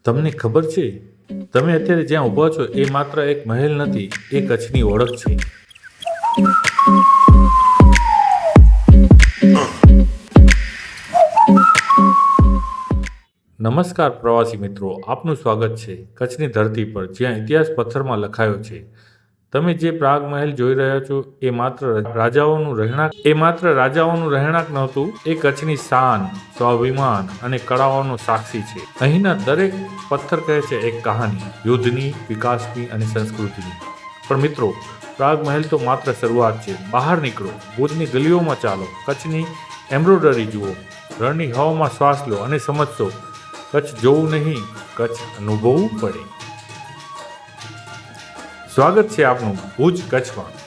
તમને ખબર છે, તમે અત્યારે જ્યાં ઊભા છો એ માત્ર એક મહેલ નથી, એ કચ્છની ઓળખ છે. નમસ્કાર પ્રવાસી મિત્રો, આપનું સ્વાગત છે કચ્છની ધરતી પર, જ્યાં ઇતિહાસ પથ્થરમાં લખાયો છે. તમે જે પ્રાગ મહેલ જોઈ રહ્યા છો એ માત્ર રાજાઓનું રહેણાંક નહોતું, એ કચ્છની શાન, સ્વાભિમાન અને કળાઓનો સાક્ષી છે. અહીંના દરેક પથ્થર કહે છે એક કહાની, યુદ્ધની, વિકાસની અને સંસ્કૃતિની. પણ મિત્રો, પ્રાગ મહેલ તો માત્ર શરૂઆત છે. બહાર નીકળો, ભુજની ગલીઓમાં ચાલો, કચ્છની એમ્બ્રોઇડરી જુઓ, રણની હવામાં શ્વાસ લો અને સમજશો, કચ્છ જોવું નહીં, કચ્છ અનુભવવું પડે. સ્વાગત છે આપનું ભુજ કચ્છમાં.